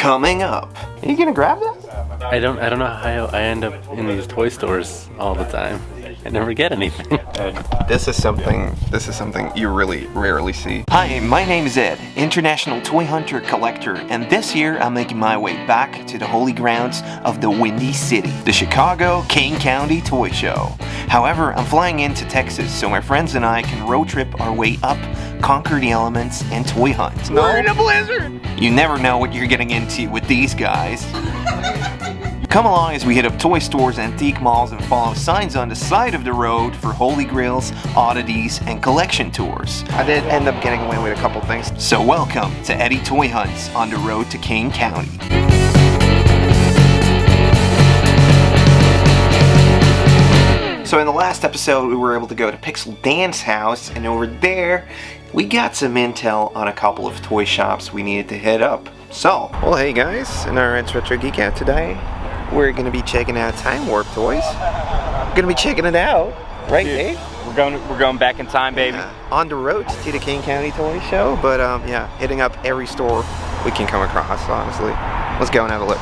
Coming up. Are you gonna grab that? I don't know how I end up in these toy stores all the time. I never get anything. This is something you really rarely see. Hi, my name is Ed, international toy hunter collector, and this year I'm making my way back to the holy grounds of the Windy City, the Chicago Kane County Toy Show. However, I'm flying into Texas so my friends and I can road trip our way up, conquer the elements, and toy hunt. We're in a blizzard! You never know what you're getting into with these guys. Come along as we hit up toy stores, antique malls, and follow signs on the side of the road for holy grails, oddities, and collection tours. I did end up getting away with a couple things. So welcome to Eddie Toy Hunts on the road to Kane County. So in the last episode, we were able to go to Pixel Dan's house, and over there, we got some intel on a couple of toy shops we needed to hit up. So, well, hey guys, in our edsretrogeekout today, we're gonna be checking out Time Warp toys. We're gonna be checking it out, right, Dave? We're going back in time, baby. On the road to the Kane County Toy Show, but yeah, hitting up every store we can come across, honestly. Let's go and have a look.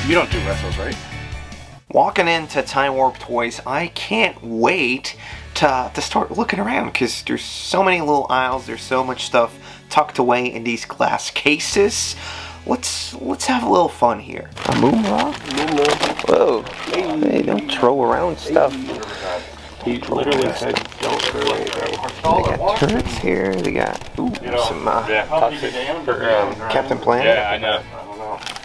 You don't do wrestles, right? Walking into Time Warp Toys, I can't wait to start looking around because there's so many little aisles, there's so much stuff tucked away in these glass cases. Let's have a little fun here. A moonrock? Whoa. Hey, don't throw around stuff. He literally said, don't throw anything. They got turrets here, they got some Captain Planet. Yeah, I know.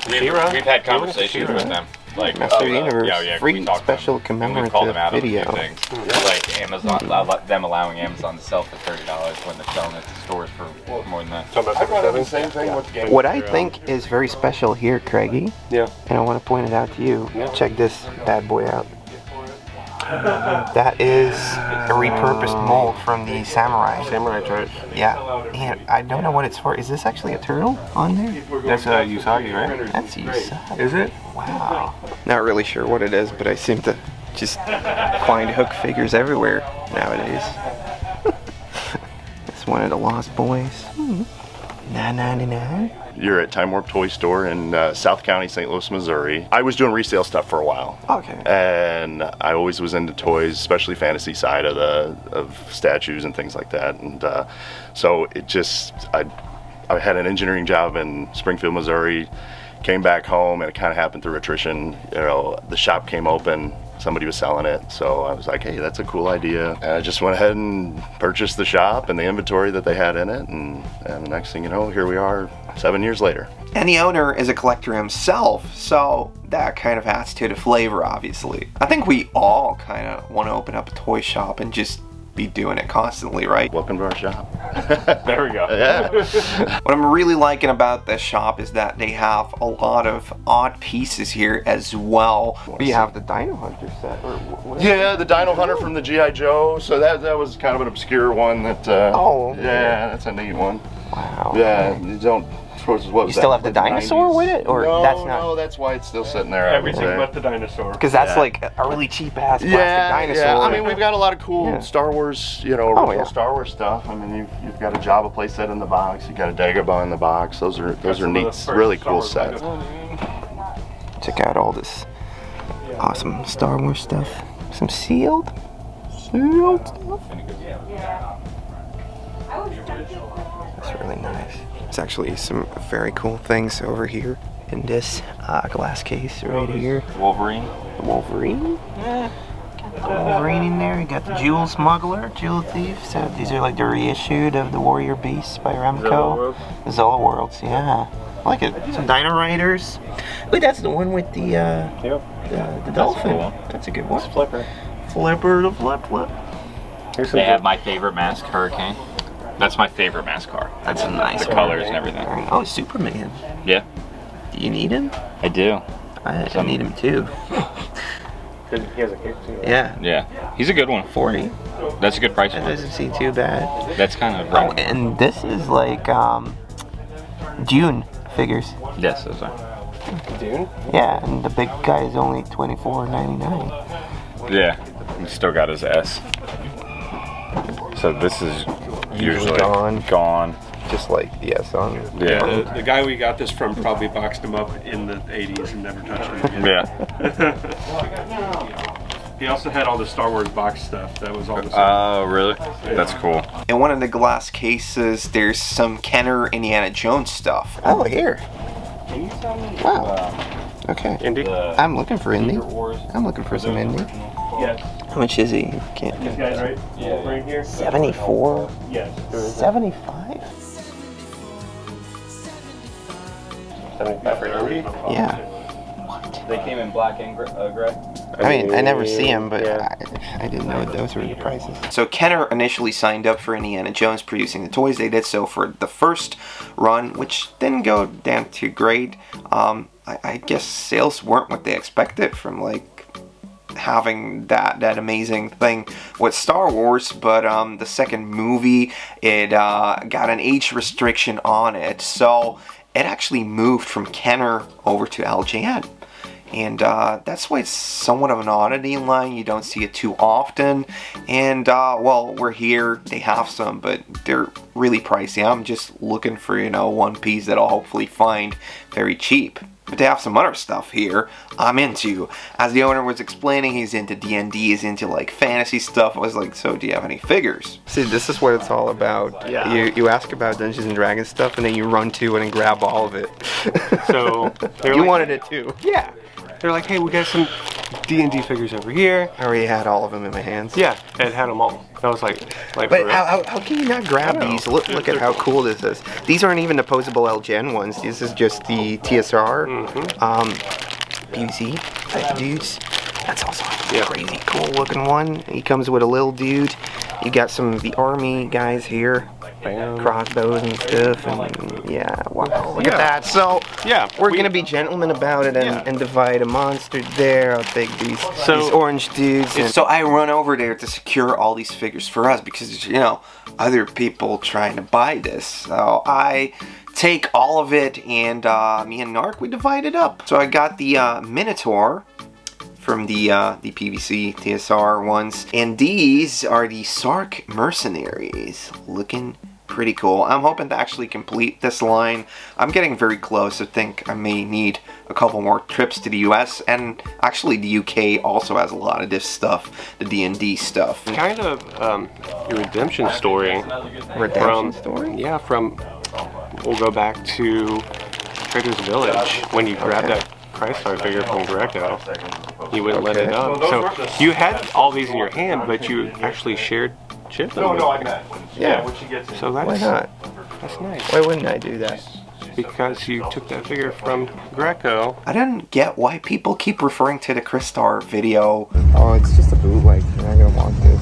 We've had conversations with them. Like, Master Universe, free special commemorative video. Like Amazon, them allowing Amazon to sell for $30 when they're selling it to stores for more than that. I brought up the same thing with the game. What I think is very special here, Craigie, and I want to point it out to you, check this bad boy out. That is a repurposed mold from the Samurai church. Yeah, and I don't know what it's for. Is this actually a turtle on there? That's Usagi, right? That's Usagi. Is it? Wow. Not really sure what it is, but I seem to just find hook figures everywhere nowadays. It's one of the Lost Boys. $9.99. You're at Time Warp Toy Store in South County, St. Louis, Missouri. I was doing resale stuff for a while. Okay. And I always was into toys, especially fantasy side of statues and things like that. And so it just, I had an engineering job in Springfield, Missouri, came back home, and it kind of happened through attrition. You know, the shop came open, somebody was selling it, so I was like, hey, that's a cool idea. And I just went ahead and purchased the shop and the inventory that they had in it, and the next thing you know, here we are 7 years later. And the owner is a collector himself, so that kind of adds to the flavor, obviously. I think we all kind of want to open up a toy shop and just be doing it constantly, right? Welcome to our shop. There we go. Yeah. What I'm really liking about this shop is that they have a lot of odd pieces here as well. We have the Dino Hunter set. Yeah, the Dino Hunter from the G.I. Joe. So that was kind of an obscure one that, yeah, that's a neat one. Wow. Yeah, you don't... What you still have the dinosaur 90s? With it, or no, that's not? No, that's why it's still sitting there. Everything but the dinosaur. Because that's like a really cheap ass plastic dinosaur. Yeah, I mean we've got a lot of cool Star Wars, original Star Wars stuff. I mean you've got a Jabba playset in the box, you've got a Dagobah in the box. Those are neat, really cool sets. Check out all this awesome Star Wars stuff. Some sealed stuff. That's really nice. There's actually some very cool things over here in this glass case right here. Wolverine. Wolverine? Yeah. Got the Wolverine in there. You got the Jewel Smuggler, Jewel Thief. So these are like the reissued of the Warrior Beasts by Remco. The Zola Worlds, yeah. I like it. Some Dino Riders. Wait, that's the one with the dolphin. That's a good one. It's Flipper. Flipper the Flip Flip. They have my favorite mask, Hurricane. That's my favorite mask car. That's a nice The one. colors and everything. Oh, Superman. Yeah, Do you need him? I do. I need him too. He has a cape too. Yeah. Yeah, he's a good one. 40. That's a good price That one. doesn't seem too bad. That's kind of Oh, and this is like June figures. yes, those are. Dune? Yeah, and the big guy is only $24.99. Yeah, he still got his S. So this is usually gone. Just like the S on. Yeah, The guy we got this from probably boxed him up in the 80s and never touched him again. yeah. He also had all the Star Wars box stuff. That was all the same. Oh, really? That's cool. In one of the glass cases, there's some Kenner Indiana Jones stuff. Oh, here. Can you tell me? Wow. Okay. Indy? I'm looking for Indy. I'm looking for some Indy. Yes. How much is he? Can't. These guys right? Right here? 74? Yes. 75? 75 for Indy? Yeah. They came in black and gray. I mean, I never see them, but Yeah. I didn't know those were the prices. So Kenner initially signed up for Indiana Jones producing the toys. They did so for the first run, which didn't go down too great. I guess sales weren't what they expected from like having that amazing thing with Star Wars, but the second movie, it got an age restriction on it, so it actually moved from Kenner over to LJN. And that's why it's somewhat of an oddity in line. You don't see it too often. And, well, we're here. They have some, but they're really pricey. I'm just looking for, you know, one piece that I'll hopefully find very cheap. But they have some other stuff here I'm into. As the owner was explaining, he's into D&D, he's into like fantasy stuff. I was like, so do you have any figures? See, this is what it's all about. Yeah. You ask about Dungeons and Dragons stuff, and then you run to it and grab all of it. So, they're You like, wanted it too. Yeah. They're like, hey, we got some D&D figures over here. I already had all of them in my hands. Yeah, it had them all. I was like for But real? how can you not grab these? Look at how cool this is. These aren't even opposable LGN ones. This is just the TSR, PVC type dudes. That's also a crazy cool looking one. He comes with a little dude. You got some of the army guys here. Bam. Crossbows and stuff, and yeah, wow, look at that. So Yeah, we're gonna be gentlemen about it and divide a monster there. I'll take these orange dudes. And so I run over there to secure all these figures for us because, you know, other people trying to buy this. So I take all of it, and me and Narc, we divide it up. So I got the Minotaur from the PVC TSR ones, and these are the Sark Mercenaries, looking pretty cool. I'm hoping to actually complete this line. I'm getting very close. I think I may need a couple more trips to the US, and actually the UK also has a lot of this stuff, the D&D stuff. Kind of your redemption story. Redemption story? Yeah, we'll go back to Trader's Village when you grabbed that Chrysler figure from Greco. You wouldn't let it up. So you had all these in your hand, but you actually shared chips. Yeah. So that's, Why not? That's nice. Why wouldn't I do that? Because you took that figure from Greco. I don't get why people keep referring to the Crystar video. Oh, it's just a bootleg. You're not gonna want this.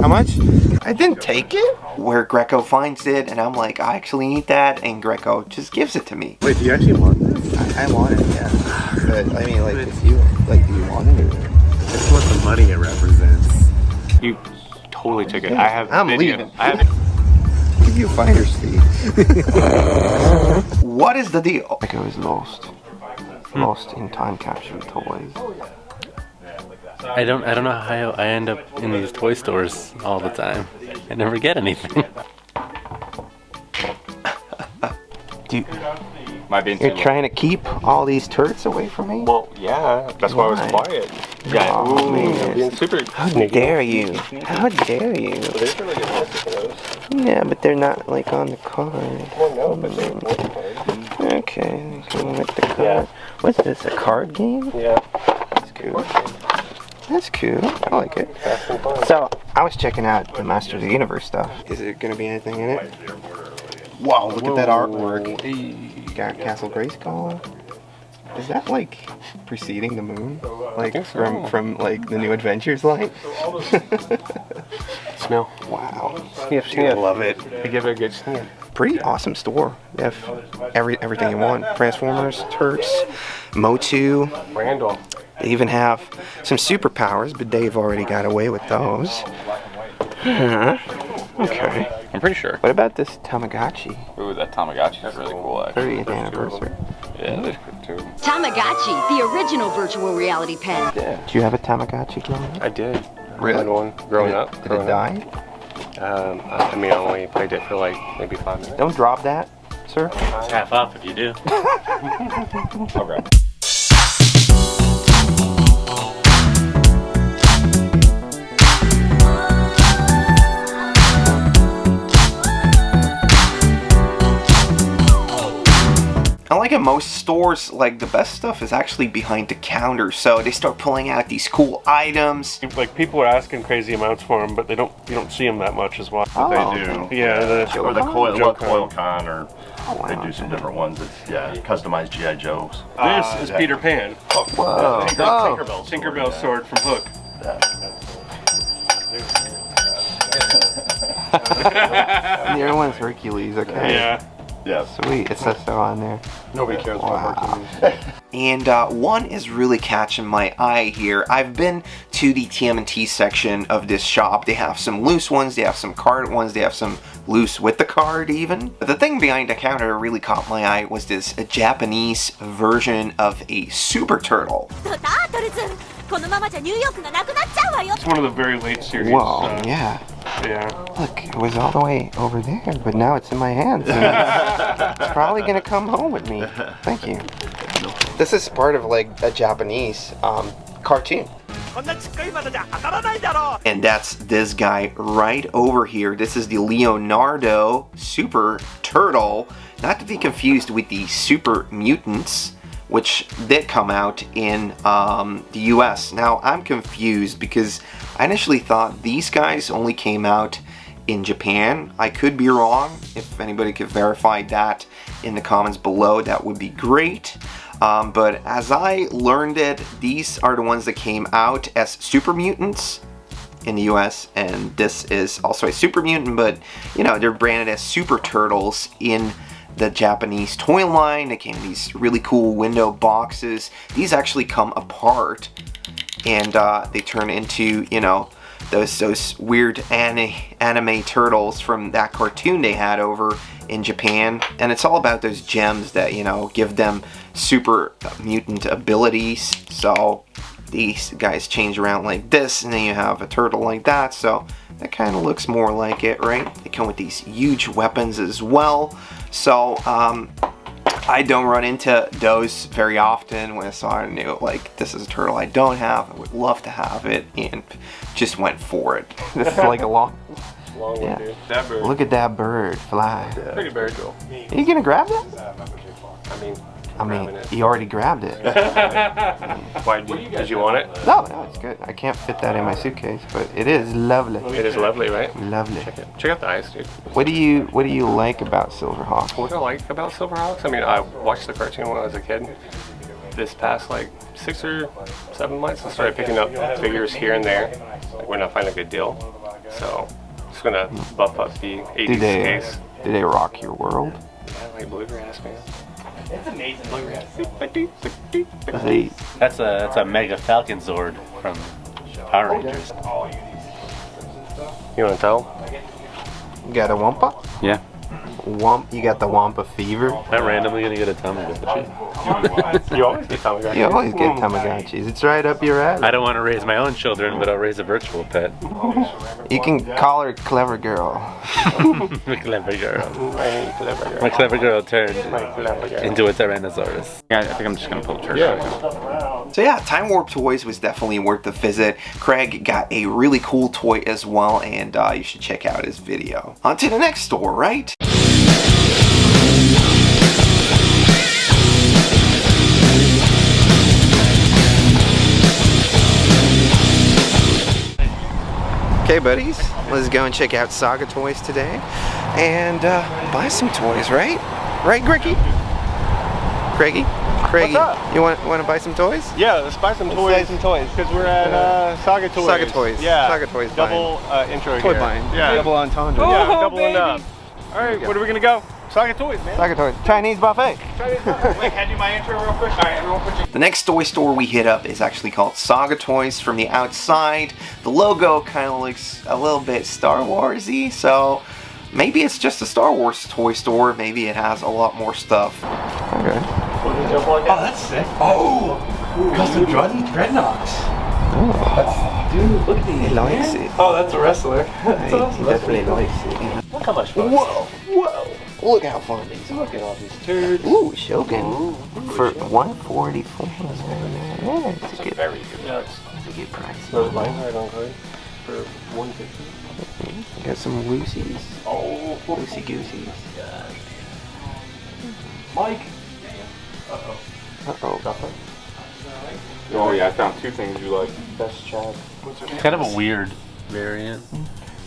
How much? I didn't take it. Where Greco finds it, and I'm like, I actually need that, and Greco just gives it to me. Wait, do you actually want this? I want it, yeah. But I mean, like, if you like, do you want it? Or? It's what the money it represents. You totally took it. I have I'm video. leaving. I have Give you a finder's fee. What is the deal? Greco is lost. Lost in time capsule toys. I don't know how I end up in these toy stores all the time. I never get anything. Dude, Might be you're trying to keep all these turds away from me? Well, yeah, that's why I was Why? quiet. Yeah, Oh, ooh, man. being super How sneaky. dare you? How dare you? There's really good plastic for those. Yeah, but they're not like on the card. Well, no, but they're important. Okay, so with the card. What's this, a card game? Yeah. That's cool. That's cool. I like it. So, I was checking out the Masters of the Universe stuff. Is there going to be anything in it? Wow, look at that artwork. Got Castle Grayskull. Is that like preceding the moon? Like think so. from like the New Adventures line? Smell. Wow. Sniff. I love it. I give it a good sniff. Pretty awesome store. They have everything you want. Transformers, Turks, Motu. Randall. They even have some superpowers, but Dave already got away with those. Huh. Okay. I'm pretty sure. What about this Tamagotchi? Ooh, that Tamagotchi is really cool, actually. 30th anniversary. Yeah, that's good too. Tamagotchi, the original virtual reality pet. Do you have a Tamagotchi growing up? I did. Really? I had one growing up. Did it die? I mean, I only played it for like maybe 5 minutes. Don't drop that, sir. It's half off if you do. Okay. Unlike in most stores, like the best stuff is actually behind the counter. So they start pulling out these cool items. Like people are asking crazy amounts for them, but you don't see them that much as well. Oh, They do. okay. Yeah, Or the coil Joe-Con. con, or they do some different ones. It's customized GI Joes. This is Peter Pan. Whoa. Oh. Tinkerbell's sword from Hook. The other one's Hercules, okay. Yeah. Yeah. Sweet, it says so on there. Nobody cares Wow. about Hercules. And one is really catching my eye here. I've been to the TMNT section of this shop. They have some loose ones, they have some card ones, they have some loose with the card even. But the thing behind the counter that really caught my eye was this Japanese version of a Super Turtle. It's one of the very late series. Whoa, yeah. Yeah. Look, it was all the way over there, but now it's in my hands. And it's probably gonna come home with me. Thank you. This is part of like a Japanese cartoon. And that's this guy right over here. This is the Leonardo Super Turtle. Not to be confused with the Super Mutants, which did come out in the US. Now, I'm confused because I initially thought these guys only came out in Japan. I could be wrong. If anybody could verify that in the comments below, that would be great. But as I learned it, these are the ones that came out as Super Mutants in the US, and this is also a Super Mutant, but you know, they're branded as Super Turtles in the Japanese toy line. They came in these really cool window boxes. These actually come apart and they turn into, you know, those weird anime turtles from that cartoon they had over in Japan. And it's all about those gems that, you know, give them super mutant abilities. So these guys change around like this, and then you have a turtle like that. So that kind of looks more like it, right? They come with these huge weapons as well. So I don't run into those very often. When I saw it, I knew like this is a turtle I don't have. I would love to have it, and just went for it. This is like a long One, dude. That bird. Look at that bird fly. Pretty bird. Cool. Are you gonna grab that? I mean, You already grabbed it. why did you want it? No, it's good. I can't fit that in my suitcase, but it is lovely. It is lovely, right? Lovely. Check out the eyes, dude. What do you like about Silverhawk? What I like about Silverhawks? I mean, I watched the cartoon when I was a kid. This past like 6 or 7 months, I started picking up figures here and there, like when I find a good deal. So, just gonna buff up the 80s case. Do they rock your world? Yeah, like bluegrass, man. That's a Mega Falcon Zord from Power Rangers. You wanna tell? You got a Wampa? Yeah. You got the Wampa fever? I'm randomly gonna get a Tamagotchi. You always get Tamagotchi. You always get Tamagotchis. It's right up your alley. I don't want to raise my own children, but I'll raise a virtual pet. You can call her Clever Girl. My clever girl. My clever girl. My clever girl turned My clever girl. into a Tyrannosaurus. Yeah, I think I'm just gonna pull the trigger. Yeah. So yeah, Time Warp Toys was definitely worth the visit. Craig got a really cool toy as well, and you should check out his video. On to the next store, right? Okay, buddies, let's go and check out Saga Toys today and buy some toys, right? Right, Gricky? Craigie, What's up? you want to buy some toys? Yeah, let's buy some toys. Buy some toys. Because we're at Saga Toys. Saga Toys. Yeah. Saga Toys. Double intro Toy here. buying. Yeah. Double entendre. Yeah, doubling up. All right, where are we gonna go? Saga Toys, man. Saga Toys. Chinese buffet. Wait, can I do my intro real quick? All right, everyone put your... The next toy store we hit up is actually called Saga Toys. From the outside, the logo kind of looks a little bit Star Wars-y, so maybe it's just a Star Wars toy store. Maybe it has a lot more stuff. Okay. Oh, that's sick. Oh, custom dreadnoughts. Oh. Dude, look at these. He likes it. Oh, that's a wrestler. That's He awesome. definitely likes it. Look how much fun. Whoa, whoa. Look how fun these are. Look at all these turds. Ooh, Shogun. For $144. Yeah, it's a good, Very good. Yeah, it's a good price. there's mine right on card for $150. Got some Lucy's. Oh, Lucy Goosies. Mike. Uh-oh. Oh yeah, I found two things you like. Best Chad. It's kind of a weird variant.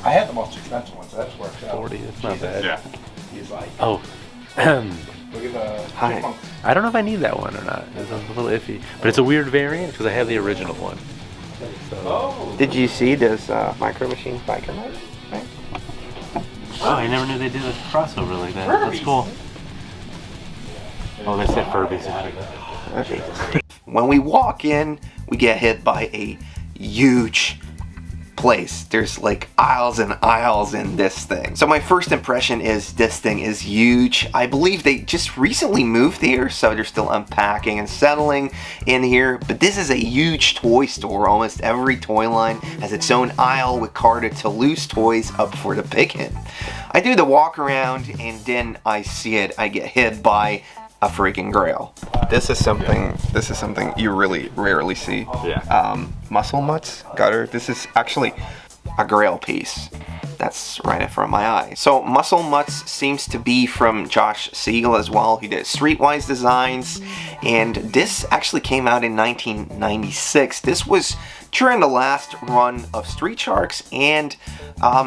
I had the most expensive ones, so that works out. 40, it's not bad. Yeah. He's like, Oh, look at the Hi. chipmunk. I don't know if I need that one or not. It's a little iffy. But it's a weird variant because I have the original one. So, Oh. Did you see this Micro Machines biker night? Right? oh, I never knew they did a crossover like that. That's cool. Oh, they said Furbies. Okay. When we walk in, we get hit by a huge place. There's like aisles and aisles in this thing. So my first impression is this thing is huge. I believe they just recently moved here, so they're still unpacking and settling in here. But this is a huge toy store. Almost every toy line has its own aisle with carded to loose toys up for the picking. I do the walk around and then I see it. I get hit by a freaking grail. This is something you really rarely see. Yeah. Muscle Mutts Gutter. This is actually a grail piece. That's right in front of my eye. So Muscle Mutts seems to be from Josh Siegel as well. He did Streetwise Designs, and this actually came out in 1996. This was during the last run of Street Sharks and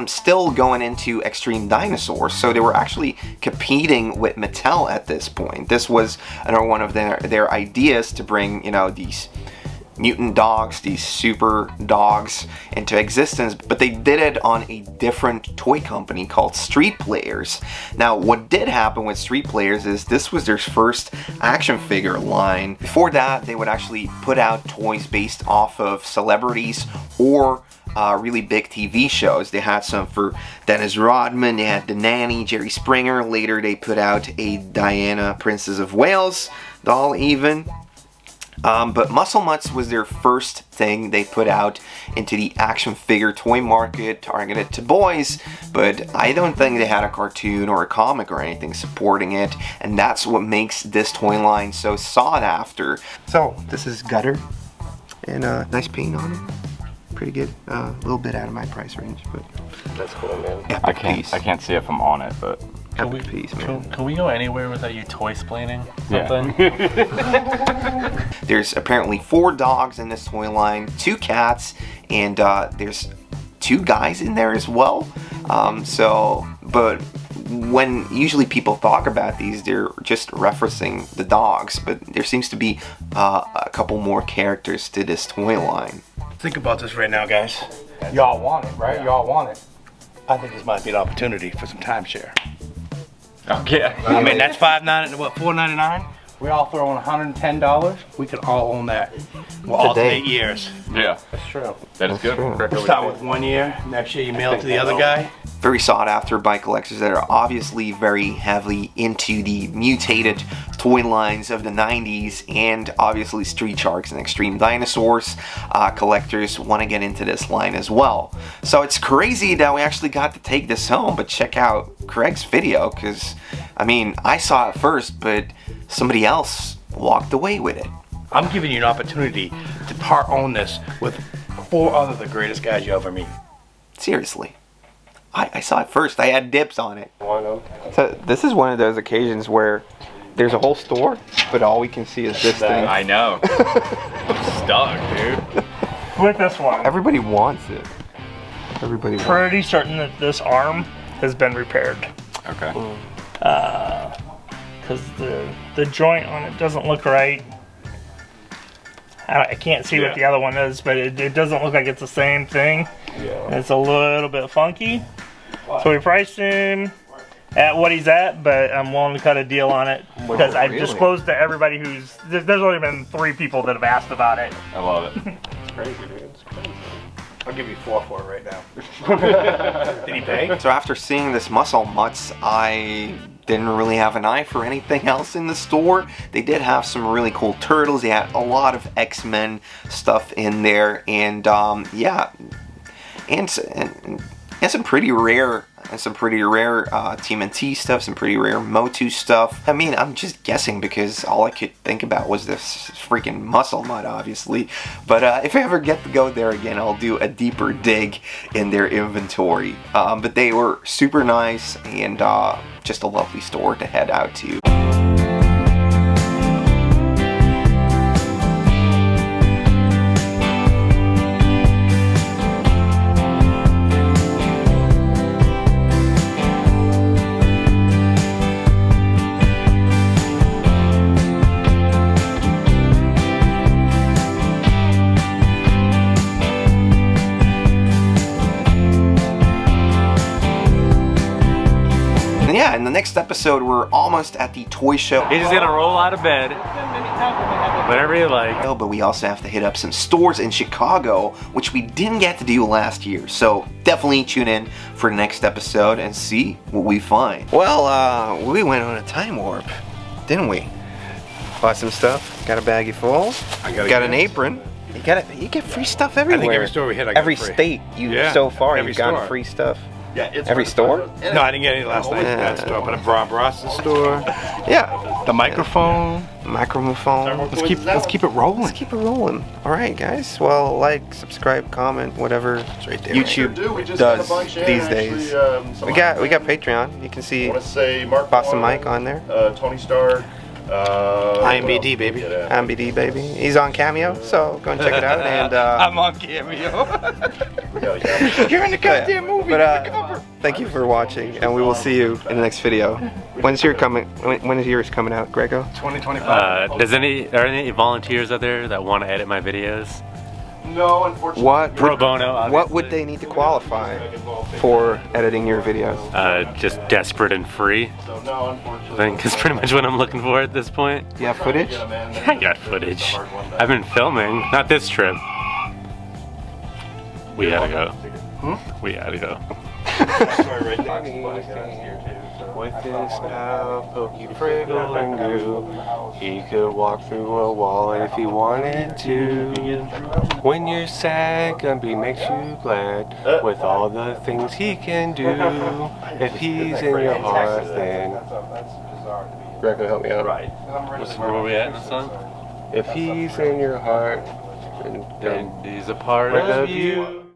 still going into Extreme Dinosaurs. So they were actually competing with Mattel at this point. This was another one of their ideas to bring, you know, these mutant dogs, these super dogs into existence, but they did it on a different toy company called Street Players. Now, what did happen with Street Players is this was their first action figure line. Before that, they would actually put out toys based off of celebrities or really big TV shows. They had some for Dennis Rodman, they had The Nanny, Jerry Springer. Later, they put out a Diana, Princess of Wales doll even. But Muscle Mutts was their first thing they put out into the action figure toy market, targeted to boys, but I don't think they had a cartoon or a comic or anything supporting it, and that's what makes this toy line so sought after. So this is Gutter, and nice paint on it. Pretty good. A little bit out of my price range, but That's cool, man. I can't see it from on it, but epic piece, man. Can we go anywhere without you toy-splaining Yeah. something? There's apparently 4 dogs in this toy line, 2 cats, and there's 2 guys in there as well. But when usually people talk about these, they're just referencing the dogs, but there seems to be a couple more characters to this toy line. Think about this right now, guys. Y'all want it, right? Y'all want it. I think this might be an opportunity for some timeshare. okay. I mean, that's $4.99. We all throw in $110. We could all own that. We'll alternate years. Yeah, That's true. that is good. We'll start with 1 year. Next year, you mail it to the other guy. Very sought after by collectors that are obviously very heavily into the mutated toy lines of the 90s and obviously Street Sharks and Extreme Dinosaurs. Collectors want to get into this line as well. So it's crazy that we actually got to take this home, but check out Craig's video because, I mean, I saw it first, but somebody else walked away with it. I'm giving you an opportunity to part own this with 4 other the greatest guys you ever meet. Seriously. I saw it first. I had dips on it. One of them. So this is one of those occasions where there's a whole store, but all we can see is this thing. I know. I'm stuck, dude. With this one, Everybody wants it. Everybody wants it. pretty certain that this arm has been repaired. Okay. because the joint on it doesn't look right. I can't see what the other one is, but it doesn't look like it's the same thing. Yeah. It's a little bit funky. So we priced him at what he's at, but I'm willing to cut a deal on it because I've disclosed to everybody there's only been 3 people that have asked about it. I love it. It's crazy, dude. It's crazy. I'll give you 4 for it right now. Did he pay? So after seeing this muscle mutts, I didn't really have an eye for anything else in the store. They did have some really cool turtles. They had a lot of X-Men stuff in there, and yeah, and some pretty rare TMNT stuff, some pretty rare Motu stuff. I mean, I'm just guessing because all I could think about was this freaking muscle mud, obviously. But if I ever get to go there again, I'll do a deeper dig in their inventory. But they were super nice and just a lovely store to head out to. Yeah, in the next episode, we're almost at the toy show. He's just gonna roll out of bed, whatever you like. Oh, but we also have to hit up some stores in Chicago, which we didn't get to do last year. So definitely tune in for the next episode and see what we find. Well, we went on a time warp, didn't we? Bought some stuff, got a baggie full, got an apron. You get free stuff everywhere. I think every store we hit, I got every free. state so far, you've gotten free stuff. Yeah, it's every store? No, I didn't get any last night at that store, but a Bob Ross's store. Yeah. The microphone. Microphone. Let's keep it rolling. Let's keep it rolling. All right, guys. Well, like, subscribe, comment, whatever right there, YouTube does these days. We got Patreon. You can see Boston Mike on there. Tony Stark. IMBD, baby. IMBD, baby. He's on Cameo, so go and check it out. And I'm on Cameo. You're in the goddamn movie. But thank you for watching, and we will see you in the next video. When is yours coming out, Grego? 2025. Are there any volunteers out there that want to edit my videos? No, unfortunately. What pro bono? Obviously. What would they need to qualify for editing your videos? Just desperate and free. So no, unfortunately. I think that's pretty much what I'm looking for at this point. Do you have footage? I got footage. I've been filming. Not this trip. We gotta go. We gotta go. With his spout, pokey, friggle, and goo, he could walk through a wall if he wanted to. When you're sad, Gumby makes you glad with all the things he can do. If he's in your heart, then Greco, help me out. Where were we at in the song? If he's in your heart, then he's a part of you.